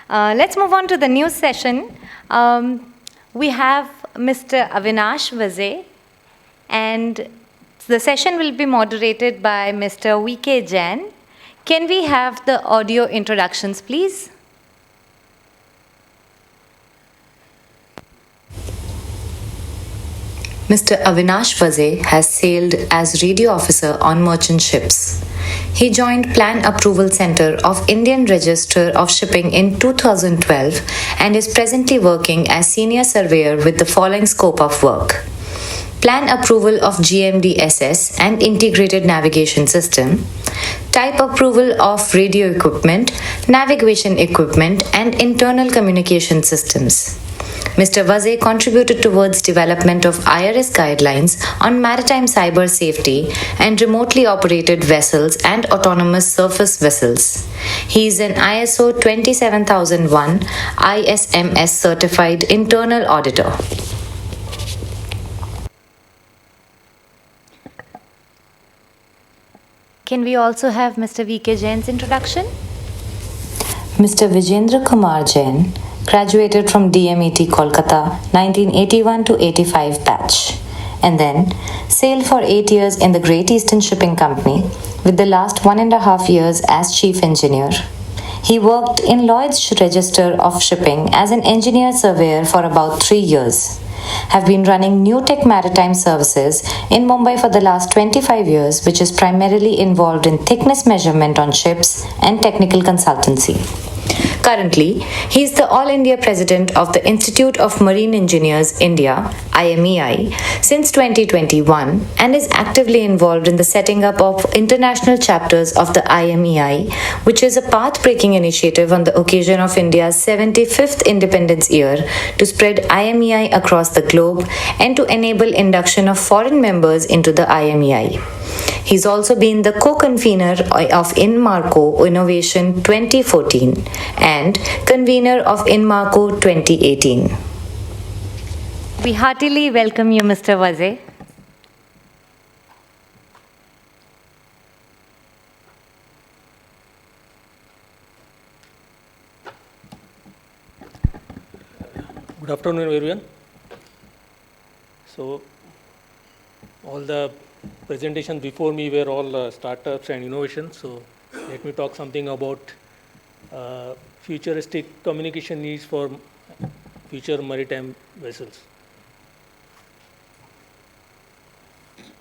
Let's move on to the news session. We have Mr. Avinash Vaze, and the session will be moderated by Mr. V K Jain. Can we have the audio introductions, please? Mr. Avinash Vaze has sailed as radio officer on merchant ships. He joined Plan Approval Center of Indian Register of Shipping in 2012 and is presently working as senior surveyor with the following scope of work: plan approval of GMDSS and integrated navigation system, type approval of radio equipment, navigation equipment, and internal communication systems. Mr. Vaze contributed towards development of IRS guidelines on maritime cyber safety and remotely operated vessels and autonomous surface vessels. He is an ISO 27001 ISMS certified internal auditor. Can we also have Mr. V K Jain's introduction? Mr. Vijendra Kumar Jain graduated from DMET Kolkata 1981 to 85 batch, and then sailed for 8 years in the Great Eastern Shipping Company, with the last 1.5 years as chief engineer. He worked in Lloyd's Register of Shipping as an engineer surveyor for about 3 years. Have been running New Tech Maritime Services in Mumbai for the last 25 years, which is primarily involved in thickness measurement on ships and technical consultancy. Currently, he is the All India President of the Institute of Marine Engineers India (IMEI) since 2021 and is actively involved in the setting up of international chapters of the IMEI, which is a path-breaking initiative on the occasion of India's 75th Independence Year to spread IMEI across the globe and to enable induction of foreign members into the IMEI. He's also been the co-convener of InMarco Innovation 2014 and convener of InMarco 2018. We heartily welcome you, Mr. Vaze. Good afternoon, everyone. So, all the presentations before me were all startups and innovations. So, let me talk something about futuristic communication needs for future maritime vessels.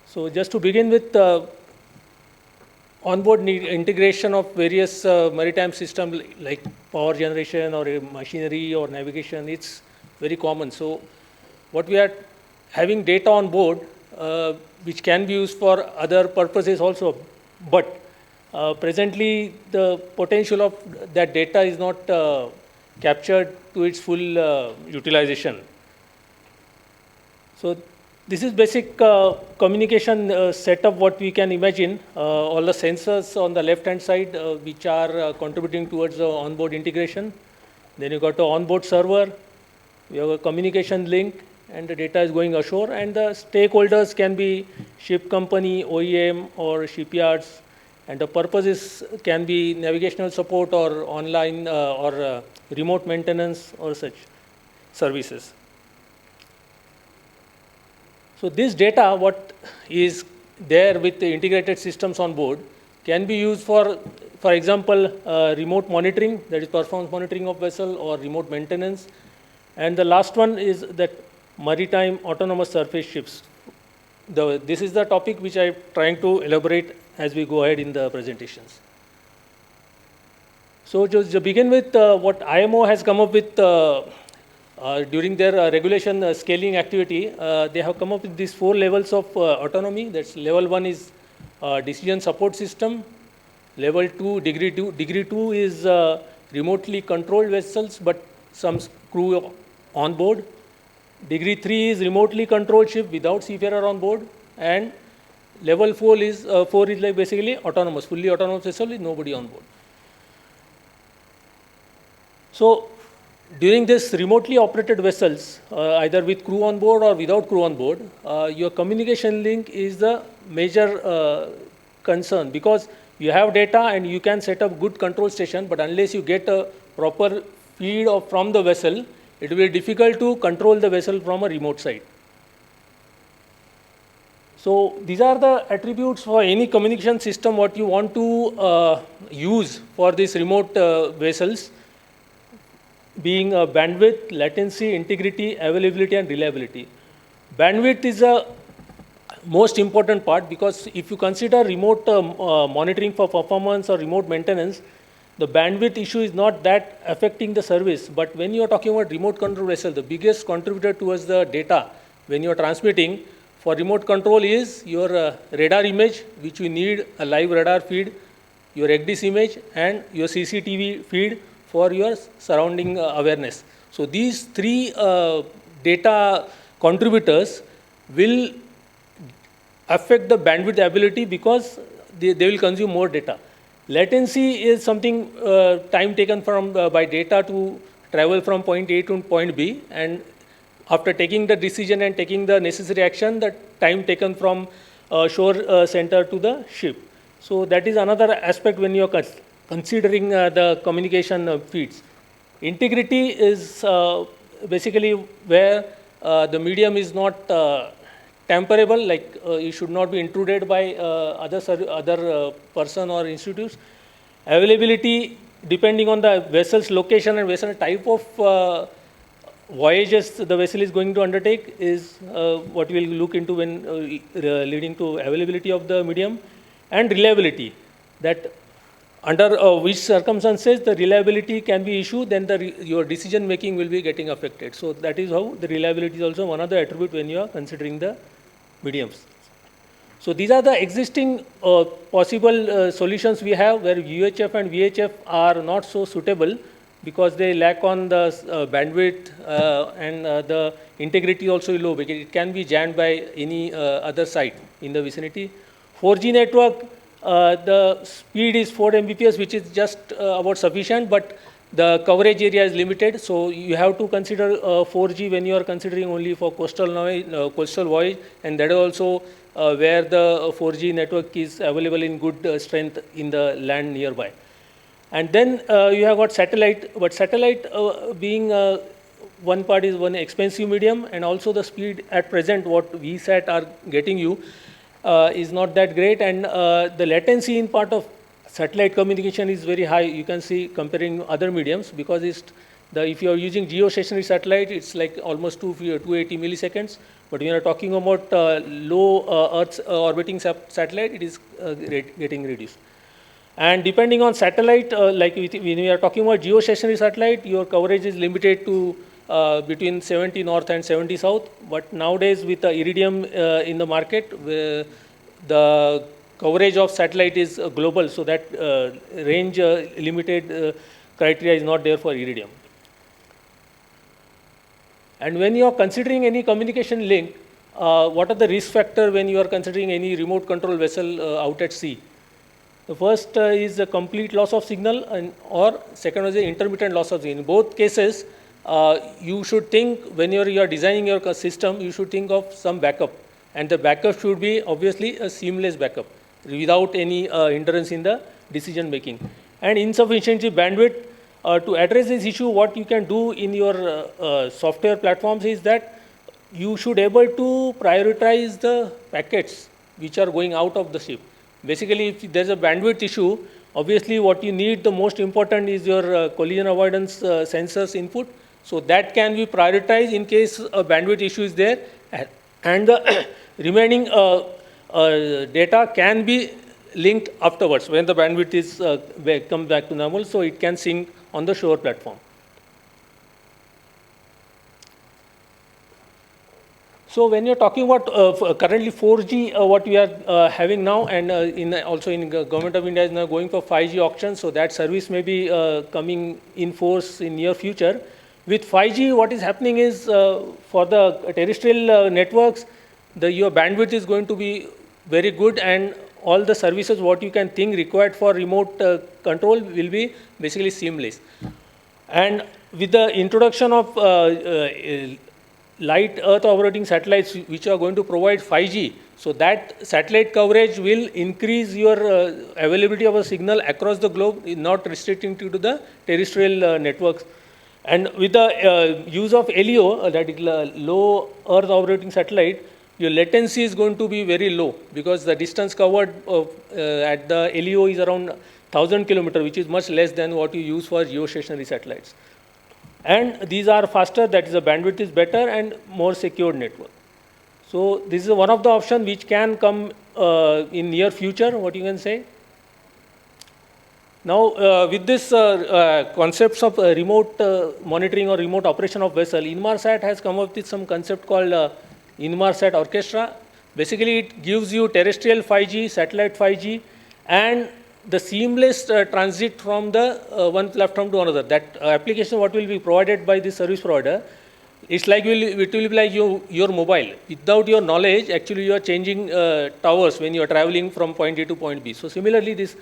So, just to begin with, onboard need integration of various maritime systems like power generation or machinery or navigation, it's very common. So, what we are having data on board which can be used for other purposes also, but presently the potential of that data is not captured to its full utilization. So this is basic communication setup what we can imagine. All the sensors on the left hand side which are contributing towards the onboard integration. Then you got the onboard server, we have a communication link, and the data is going ashore, and the stakeholders can be ship company, OEM, or shipyards, and the purposes can be navigational support or online or remote maintenance or such services. So this data, what is there with the integrated systems on board, can be used for example, remote monitoring, that is performance monitoring of vessel, or remote maintenance. And the last one is that maritime autonomous surface ships. This is the topic which I'm trying to elaborate as we go ahead in the presentations. So just to begin with, what IMO has come up with during their regulation scaling activity, they have come up with these 4 levels of autonomy. That's level 1 is decision support system. Level 2, degree 2 is remotely controlled vessels, but some crew on board. Degree 3 is remotely controlled ship without seafarer on board, and level 4 is like basically autonomous, fully autonomous vessel with nobody on board. So during this remotely operated vessels, either with crew on board or without crew on board, your communication link is the major concern, because you have data and you can set up good control station, but unless you get a proper feed from the vessel, it will be difficult to control the vessel from a remote site. So these are the attributes for any communication system what you want to use for these remote vessels, being bandwidth, latency, integrity, availability, and reliability. Bandwidth is a most important part, because if you consider remote monitoring for performance or remote maintenance, the bandwidth issue is not that affecting the service. But when you are talking about remote control vessel, the biggest contributor towards the data when you are transmitting for remote control is your radar image, which you need a live radar feed, your ECDIS image, and your CCTV feed for your surrounding awareness. So these three data contributors will affect the bandwidth ability, because they will consume more data. Latency is something time taken from by data to travel from point A to point B, and after taking the decision and taking the necessary action, the time taken from shore center to the ship. So that is another aspect when you are considering the communication feeds. Integrity is basically where the medium is not temperable, like it should not be intruded by other person or institutes. Availability, depending on the vessel's location and vessel type of voyages the vessel is going to undertake, is what we will look into when leading to availability of the medium. And reliability, that under which circumstances the reliability can be issued, then your decision making will be getting affected. So that is how the reliability is also one of the attribute when you are considering the mediums. So these are the existing possible solutions we have, where UHF and VHF are not so suitable because they lack on the bandwidth and the integrity also low, because it can be jammed by any other site in the vicinity. 4G network, the speed is 4 Mbps, which is just about sufficient, but the coverage area is limited. So you have to consider 4G when you are considering only for coastal voyage, and that is also where the 4G network is available in good strength in the land nearby. And then you have got satellite, but satellite being one part is one expensive medium, and also the speed at present what VSAT are getting you is not that great, and the latency in part of satellite communication is very high. You can see comparing other mediums, because if you are using geostationary satellite, it's like almost 280 milliseconds. But when you are talking about low Earth orbiting satellite, it is getting reduced. And depending on satellite, like when we are talking about geostationary satellite, your coverage is limited to between 70 north and 70 south. But nowadays, with the iridium in the market, the coverage of satellite is global, so that range limited criteria is not there for iridium. And when you are considering any communication link, what are the risk factors when you are considering any remote control vessel out at sea? The first is a complete loss of signal, or second is the intermittent loss of signal. In both cases, you should think when you are designing your system, you should think of some backup. And the backup should be obviously a seamless backup without any hindrance in the decision making. And insufficient bandwidth, to address this issue, what you can do in your software platforms is that you should able to prioritize the packets which are going out of the ship. Basically, if there's a bandwidth issue, obviously what you need the most important is your collision avoidance sensors input. So that can be prioritized in case a bandwidth issue is there, and the remaining data can be linked afterwards when the bandwidth is comes back to normal, so it can sync on the shore platform. So when you're talking about currently 4G, what we are having now, and also in Government of India is now going for 5G auctions, so that service may be coming in force in near future. With 5G, what is happening is for the terrestrial networks, your bandwidth is going to be very good, and all the services what you can think required for remote control will be basically seamless. And with the introduction of light Earth operating satellites which are going to provide 5G, so that satellite coverage will increase your availability of a signal across the globe, not restricting to the terrestrial networks. And with the use of LEO, that is low Earth orbiting satellite, your latency is going to be very low because the distance covered at the LEO is around 1,000 kilometers, which is much less than what you use for geostationary satellites. And these are faster, that is the bandwidth is better and more secure network. So this is one of the options which can come in near future, what you can say. Now, with this concepts of remote monitoring or remote operation of vessel, Inmarsat has come up with some concept called Inmarsat Orchestra. Basically, it gives you terrestrial 5G, satellite 5G, and the seamless transit from the one platform to another. That application, what will be provided by the service provider, it's like it will be like your mobile. Without your knowledge, actually you are changing towers when you are traveling from point A to point B. So similarly, this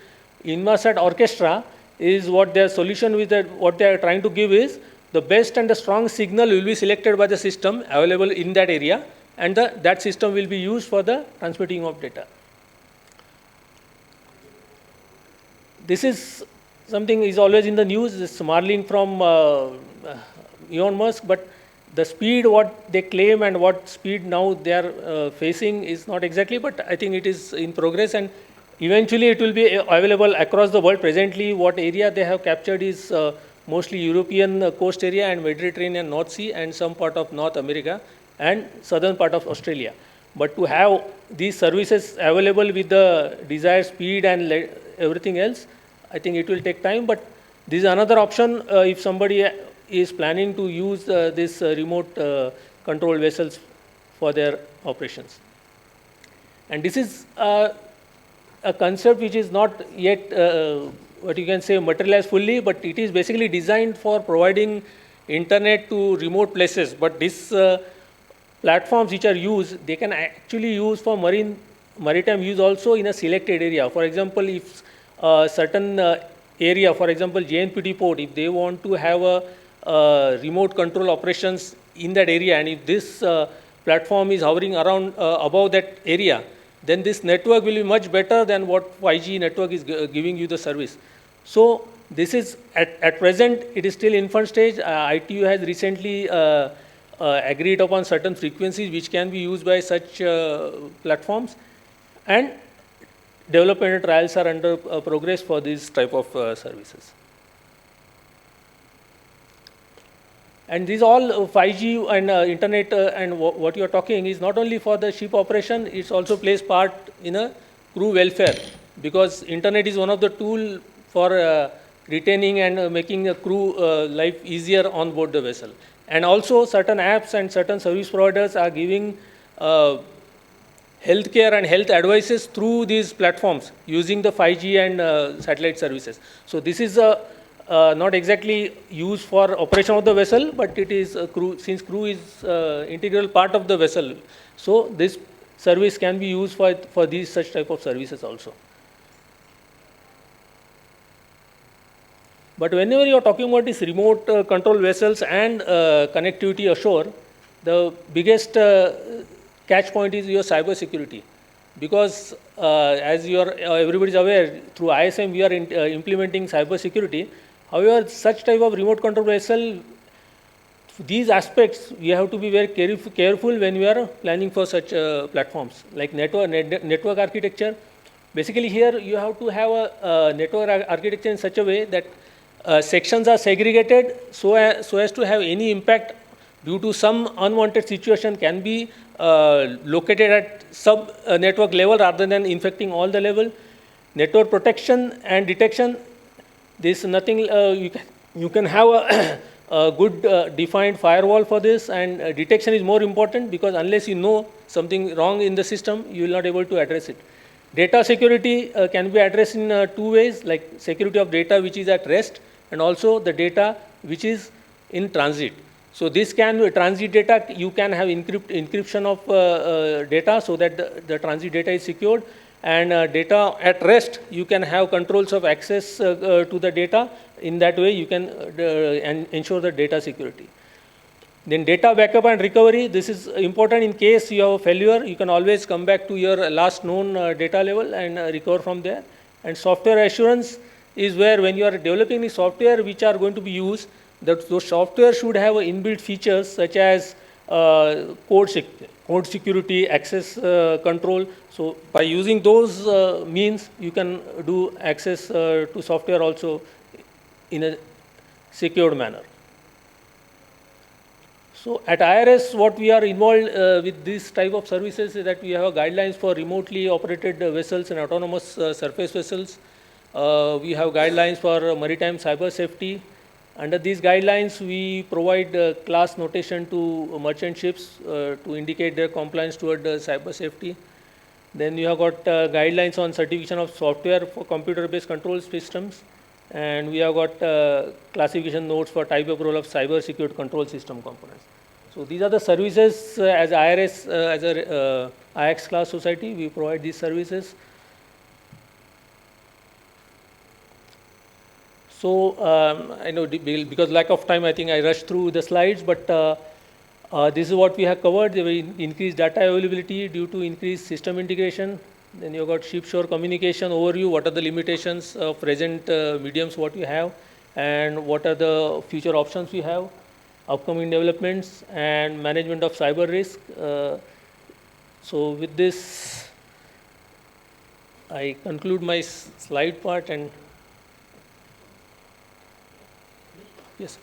Inmarsat Orchestra is what their solution with that, what they are trying to give is the best and the strong signal will be selected by the system available in that area, and that system will be used for the transmitting of data. This is something is always in the news, this Marlin from Elon Musk, but the speed what they claim and what speed now they are facing is not exactly, but I think it is in progress, and eventually it will be available across the world. Presently, what area they have captured is mostly European coast area and Mediterranean North Sea and some part of North America and southern part of Australia. But to have these services available with the desired speed and everything else, I think it will take time. But this is another option if somebody is planning to use this remote control vessels for their operations. And this is a concept which is not yet what you can say materialized fully, but it is basically designed for providing internet to remote places. But these platforms which are used, they can actually use for maritime use also in a selected area. For example, if certain area, for example, JNPT port, if they want to have a remote control operations in that area, and if this platform is hovering around above that area, then this network will be much better than what 5G network is giving you the service. So this is, at present, it is still infant stage. ITU has recently agreed upon certain frequencies which can be used by such platforms, and development trials are under progress for this type of services. And these all 5G and internet and what you are talking is not only for the ship operation, it also plays part in a crew welfare, because internet is one of the tools for retaining and making a crew life easier on board the vessel. And also certain apps and certain service providers are giving healthcare and health advices through these platforms using the 5G and satellite services. So this is not exactly used for operation of the vessel, but it is crew, since crew is integral part of the vessel. So this service can be used for these such type of services also. But whenever you are talking about these remote control vessels and connectivity ashore, the biggest catch point is your cyber security. Because as you are, everybody is aware, through ISM we are implementing cyber security. However, such type of remote control vessel, these aspects we have to be very careful when we are planning for such platforms, like network architecture. Basically here you have to have a network architecture in such a way that sections are segregated so as to have any impact due to some unwanted situation can be located at sub network level rather than infecting all the level. Network protection and detection, this is nothing, you can have a good defined firewall for this, and detection is more important because unless you know something wrong in the system, you will not able to address it. Data security can be addressed in two ways, like security of data which is at rest and also the data which is in transit. So this can transit data, you can have encryption of data so that the transit data is secured, and data at rest, you can have controls of access to the data. In that way, you can ensure the data security. Then data backup and recovery, this is important in case you have a failure, you can always come back to your last known data level and recover from there. And software assurance is where when you are developing the software which are going to be used, that those software should have inbuilt features such as code security, access control. So by using those means, you can do access to software also in a secured manner. So at IRS, what we are involved with this type of services is that we have guidelines for remotely operated vessels and autonomous surface vessels. We have guidelines for maritime cyber safety. Under these guidelines, we provide class notation to merchant ships to indicate their compliance toward cyber safety. Then we have got guidelines on certification of software for computer-based control systems. And we have got classification notes for type of role of cyber secured control system components. So these are the services as IRS, as a IX class society, we provide these services. So I know because lack of time, I think I rushed through the slides, but this is what we have covered. There will increased data availability due to increased system integration. Then you've got ship-shore communication overview. What are the limitations of present mediums what we have, and what are the future options we have, upcoming developments, and management of cyber risk. So with this, I conclude my slide part and yes.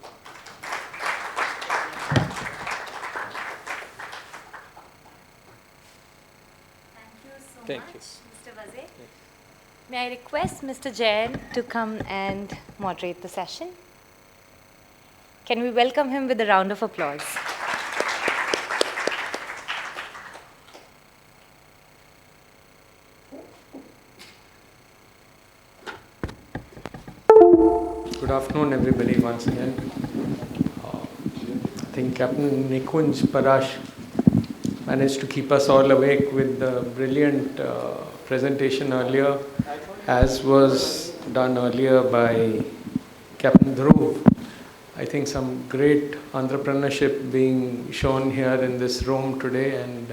Thank you, Mr. Vaze. May I request Mr. Jain to come and moderate the session? Can we welcome him with a round of applause? Good afternoon, everybody, once again. I think Captain Nikunj Parash managed to keep us all awake with the brilliant presentation earlier, as was done earlier by Captain Dhruv. I think some great entrepreneurship being shown here in this room today, and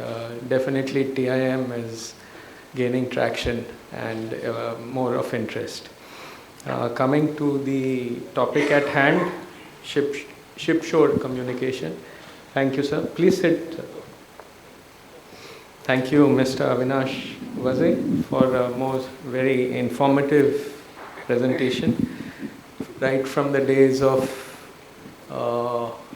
definitely TIM is gaining traction and more of interest. Coming to the topic at hand, ship-shore communication. Thank you, sir. Please sit. Thank you, Mr. Avinash Vaze, for a most very informative presentation. Right from the days of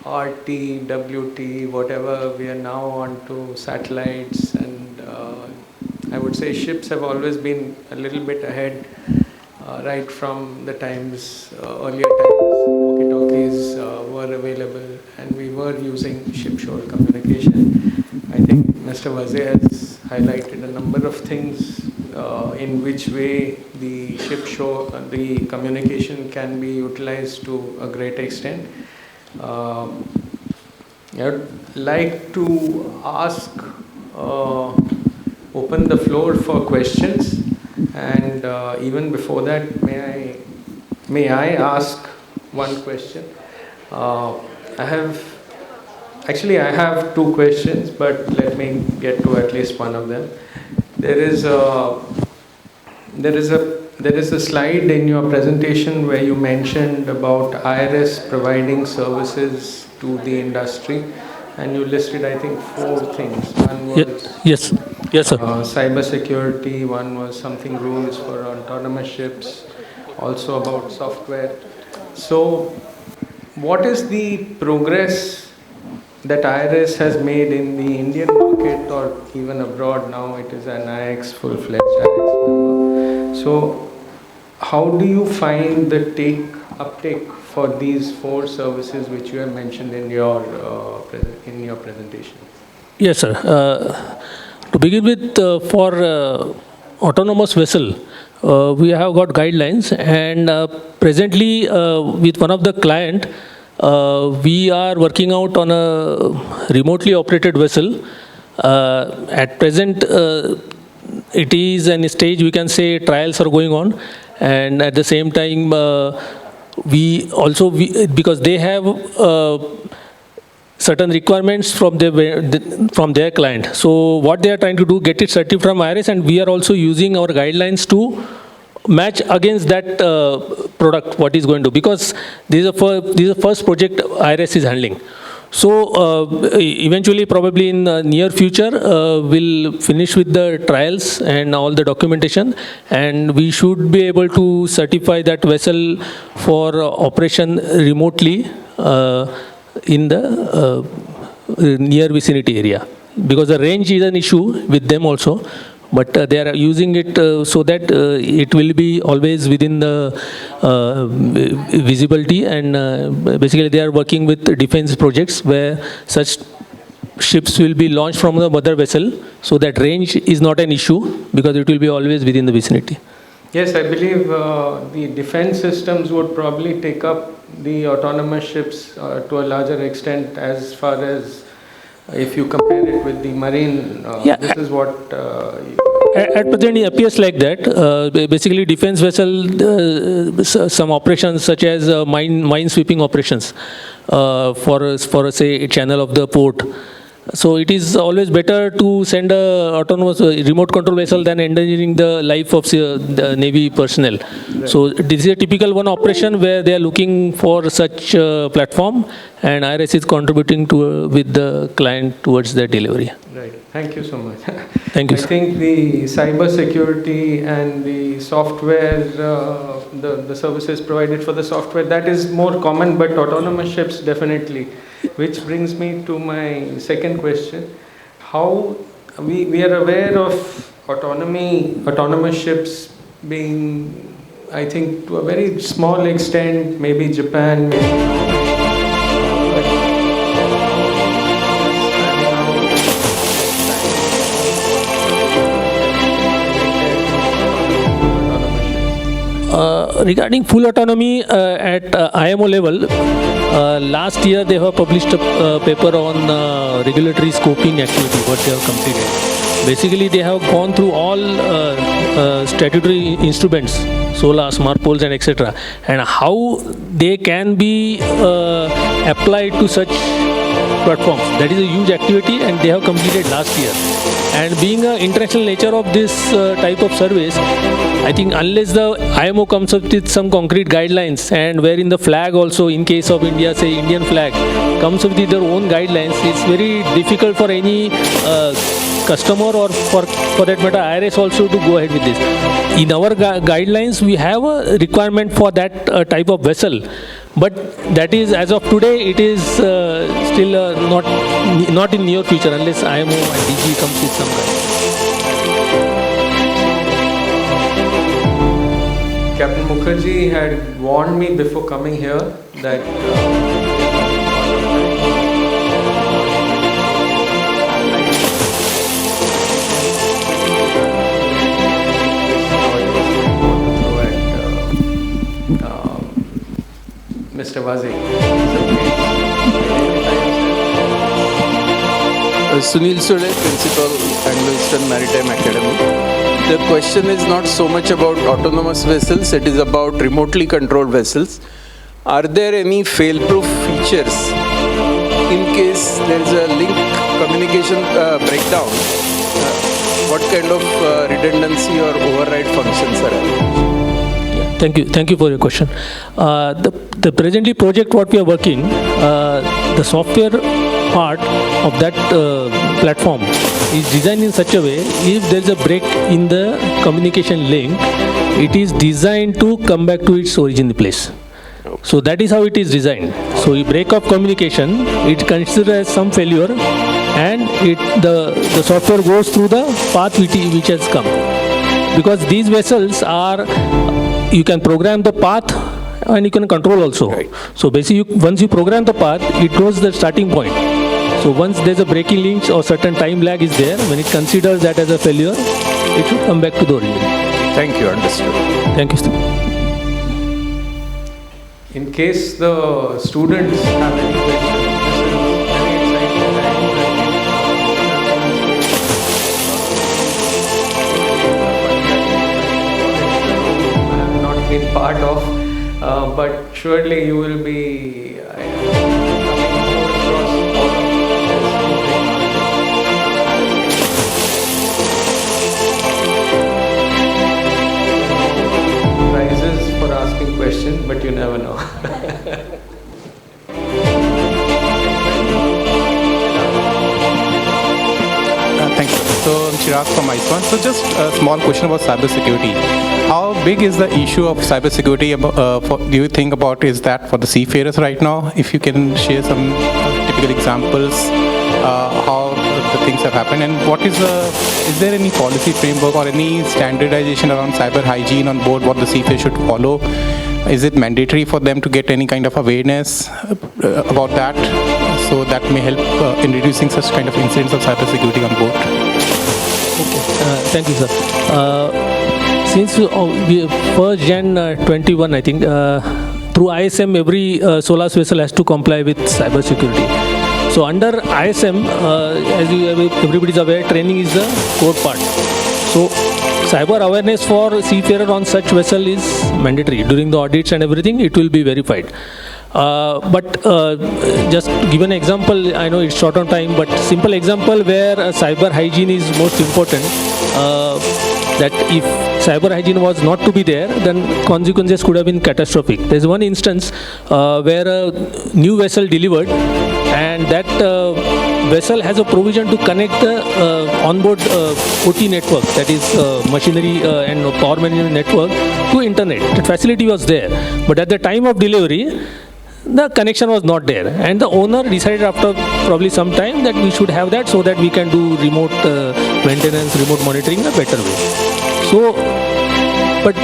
RT, WT, whatever, we are now on to satellites, and I would say ships have always been a little bit ahead. Right from the times, earlier times, walkie-talkies were available, and we were using ship-shore communication. I think Mr. Vaze has highlighted a number of things in which way the ship-shore, the communication can be utilized to a great extent. I would like to ask, open the floor for questions. And even before that, may I ask one question? I have two questions, but let me get to at least one of them. There is a slide in your presentation where you mentioned about IRS providing services to the industry, and you listed, I think, 4 things. One was Yes, sir. Cyber security, one was something rules for autonomous ships, also about software. So what is the progress that IRS has made in the Indian market or even abroad? Now it is an IX, full-fledged IX number. So how do you find the uptake for these 4 services which you have mentioned in your presentation? Yes, sir. To begin with, for autonomous vessel, we have got guidelines, and presently with one of the client, we are working out on a remotely operated vessel. At present, it is in a stage, we can say trials are going on, and at the same time, because they have certain requirements from their client. So what they are trying to do, get it certified from IRS, and we are also using our guidelines to match against that product, what is going to, because this is the first project IRS is handling. So eventually, probably in the near future, we'll finish with the trials and all the documentation, and we should be able to certify that vessel for operation remotely in the near vicinity area, because the range is an issue with them also. But they are using it so that it will be always within the visibility, and basically they are working with defense projects where such ships will be launched from the mother vessel, so that range is not an issue because it will be always within the vicinity. Yes, I believe the defense systems would probably take up the autonomous ships to a larger extent, as far as if you compare it with the marine. This is what... At present, it appears like that. Basically, defense vessel, some operations such as mine sweeping operations for say a channel of the port. So it is always better to send a autonomous remote control vessel than endangering the life of the Navy personnel. Right. So this is a typical one operation where they are looking for such platform, and IRS is contributing to with the client towards the delivery. Right. Thank you so much. Thank you. I think the cyber security and the software, the services provided for the software, that is more common, but autonomous ships definitely. Which brings me to my second question. How we are aware of autonomous ships being, I think, to a very small extent, maybe Japan, maybe regarding full autonomy at IMO level, last year they have published a paper on regulatory scoping activity, what they have completed. Basically, they have gone through all statutory instruments, SOLAS, MARPOLs, and etc., and how they can be applied to such platforms. That is a huge activity, and they have completed last year. And being an international nature of this type of service, I think unless the IMO comes up with some concrete guidelines, and wherein the flag also, in case of India, say Indian flag, comes up with their own guidelines, it's very difficult for any customer or for that matter IRS also to go ahead with this. In our guidelines, we have a requirement for that type of vessel. But that is, as of today, it is still not in near future, unless IMO and DG comes with some guidance. Captain Mukherjee had warned me before coming here that Mr. Vaze. Sunil Sule, Principal, Anglo-Eastern Maritime Academy. The question is not so much about autonomous vessels, it is about remotely controlled vessels. Are there any fail-proof features in case there is a link communication breakdown? What kind of redundancy or override functions are available? Thank you for your question. The presently project what we are working, the software part of that platform is designed in such a way, if there is a break in the communication link, it is designed to come back to its origin place. So that is how it is designed. So a break of communication, it considered as some failure, and the software goes through the path which has come. Because these vessels are, you can program the path and you can control also. Right. So basically, once you program the path, it knows the starting point. So once there's a breaking link or certain time lag is there, when it considers that as a failure, it should come back to the origin. Thank you, understood. Thank you, Steve. In case the students have any questions, been part of, but surely you will be coming more across all of this. question, but you never know. Thank you. So, I'm Chirag from ISWAN. So, just a small question about cybersecurity. How big is the issue of cybersecurity? Do you think about is that for the seafarers right now? If you can share some typical examples, how the things have happened, and is there any policy framework or any standardization around cyber hygiene on board what the seafarers should follow? Is it mandatory for them to get any kind of awareness about that? So that may help in reducing such kind of incidents of cybersecurity on board. Okay, thank you, sir. Since we 1st Jan 21, I think, through ISM, every SOLAS vessel has to comply with cybersecurity. So under ISM, as everybody is aware, training is the core part. So cyber awareness for seafarer on such vessel is mandatory. During the audits and everything, it will be verified. But just to give an example, I know it's short on time, but simple example where cyber hygiene is most important. That if cyber hygiene was not to be there, then consequences could have been catastrophic. There's one instance where a new vessel delivered, and that vessel has a provision to connect the onboard OT network, that is machinery and power management network, to internet. The facility was there, but at the time of delivery, the connection was not there, and the owner decided after probably some time that we should have that so that we can do remote maintenance, remote monitoring in a better way. So, but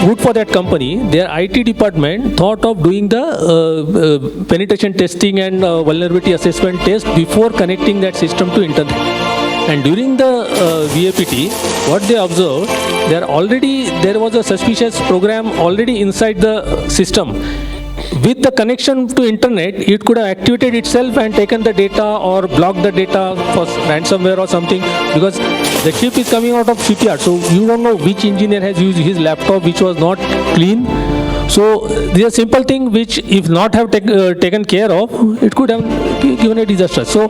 good for that company, their IT department thought of doing the penetration testing and vulnerability assessment test before connecting that system to internet. And during the VAPT, what they observed, there was a suspicious program already inside the system. With the connection to internet, it could have activated itself and taken the data or blocked the data for ransomware or something, because the ship is coming out of shipyard. So you don't know which engineer has used his laptop which was not clean. So this is a simple thing which, if not have taken care of, it could have given a disaster. So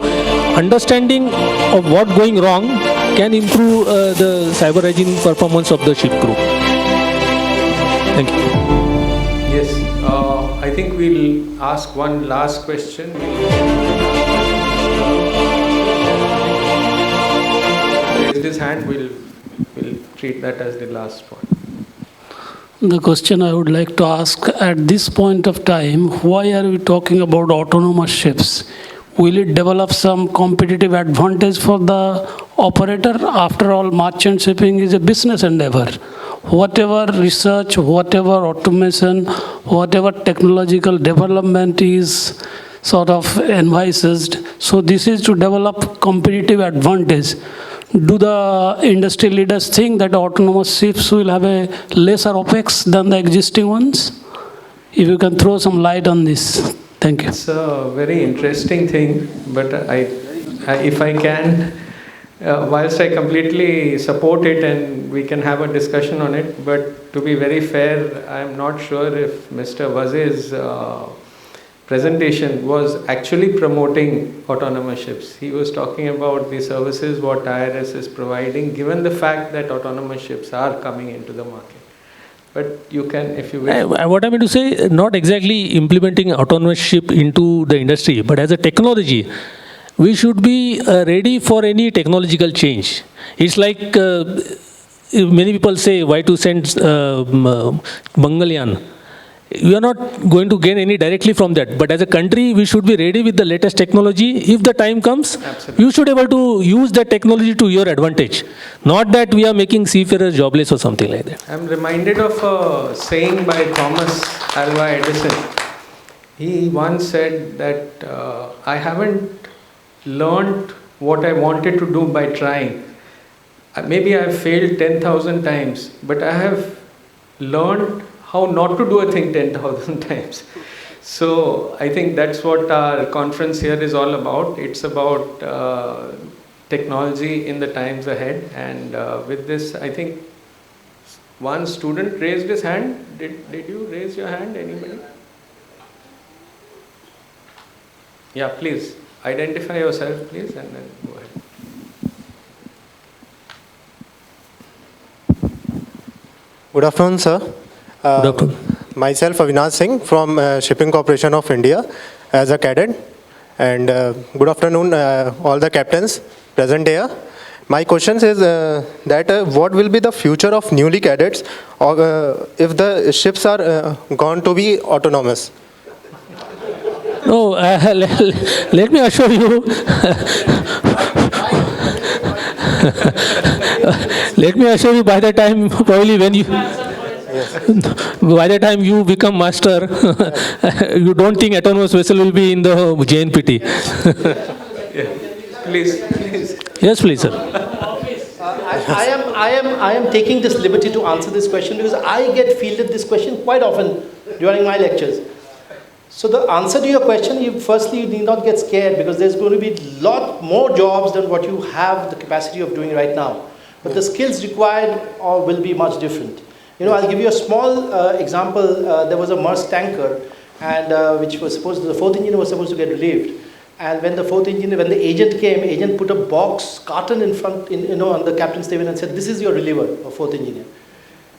understanding of what going wrong can improve the cyber hygiene performance of the ship crew. Thank you. Yes, I think we'll ask one last question. Raise his hand, we'll treat that as the last one. The question I would like to ask at this point of time, why are we talking about autonomous ships? Will it develop some competitive advantage for the operator? After all, merchant shipping is a business endeavor. Whatever research, whatever automation, whatever technological development is sort of envisaged, so this is to develop competitive advantage. Do the industry leaders think that autonomous ships will have a lesser OPEX than the existing ones? If you can throw some light on this. Thank you. It's a very interesting thing, but if I can, whilst I completely support it and we can have a discussion on it, but to be very fair, I'm not sure if Mr. Vaze's presentation was actually promoting autonomous ships. He was talking about the services what IRS is providing, given the fact that autonomous ships are coming into the market. But you can, if you wish. What I mean to say, not exactly implementing autonomous ship into the industry, but as a technology, we should be ready for any technological change. It's like many people say, why to send Mangalyaan? You are not going to gain any directly from that. But as a country, we should be ready with the latest technology. If the time comes, Absolutely. you should be able to use that technology to your advantage. Not that we are making seafarers jobless or something like that. I'm reminded of a saying by Thomas Alva Edison. He once said that I haven't learned what I wanted to do by trying. Maybe I've failed 10,000 times, but I have learned how not to do a thing 10,000 times. So I think that's what our conference here is all about. It's about technology in the times ahead. And with this, I think one student raised his hand. Did you raise your hand, anybody? Yeah, please. Identify yourself, please, and then go ahead. Good afternoon, sir. Good afternoon. Myself, Avinash Singh from Shipping Corporation of India as a cadet. And good afternoon, all the captains present here. My question is that what will be the future of newly cadets or, if the ships are going to be autonomous? No, let me assure you. Let me assure you, by the time probably when you, by the time you become master, you don't think autonomous vessel will be in the JNPT. Please. Yes, please, sir. I am taking this liberty to answer this question because I get fielded this question quite often during my lectures. So the answer to your question, firstly, you need not get scared because there's going to be a lot more jobs than what you have the capacity of doing right now. But the skills required will be much different. You know, I'll give you a small example. There was a Maersk tanker, and which was supposed to, the fourth engineer was supposed to get relieved. And when the fourth engineer, when the agent came, agent put a box, carton in front, on the captain's table and said, "This is your reliever," or fourth engineer.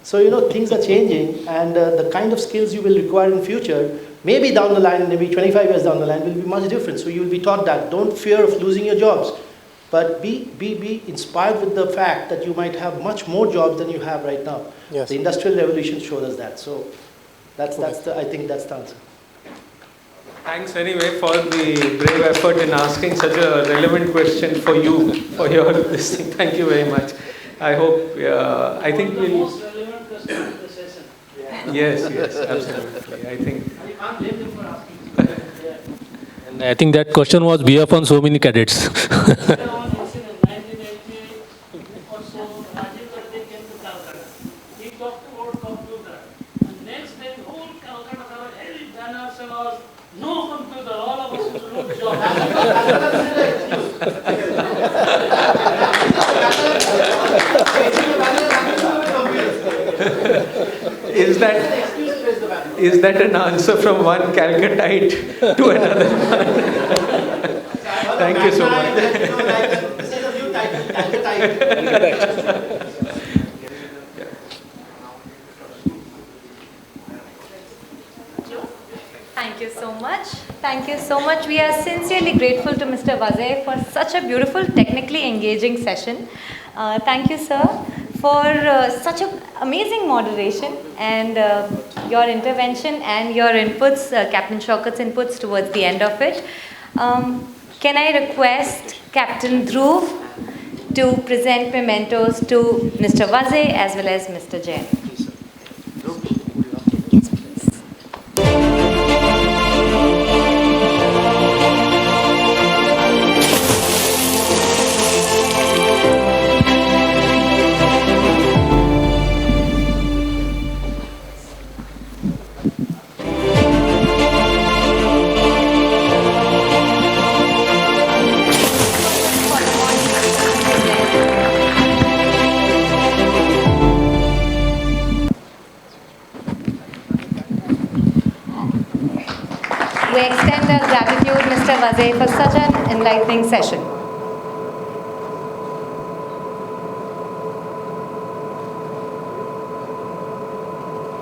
So, you know, things are changing, and the kind of skills you will require in future, maybe down the line, maybe 25 years down the line, will be much different. So you will be taught that. Don't fear of losing your jobs, but be inspired with the fact that you might have much more jobs than you have right now. Yes. The Industrial Revolution showed us that. So I think that's the answer. Thanks anyway for the brave effort in asking such a relevant question for you, for your this thing. Thank you very much. I hope, I think we'll... Yes, absolutely. I think... And I think that question was behalf upon so many cadets. Is that an answer from one Calcuttite to another one? Thank you so much. This is a new title, Calcuttite. Thank you so much. Thank you so much. We are sincerely grateful to Mr. Vaze for such a beautiful, technically engaging session. Thank you, sir, for such an amazing moderation and your intervention and your inputs, Captain Shaukat's inputs towards the end of it. Can I request Captain Dhruv to present mementos to Mr. Vaze as well as Mr. Jain? We extend our gratitude, Mr. Vaze, for such an enlightening session.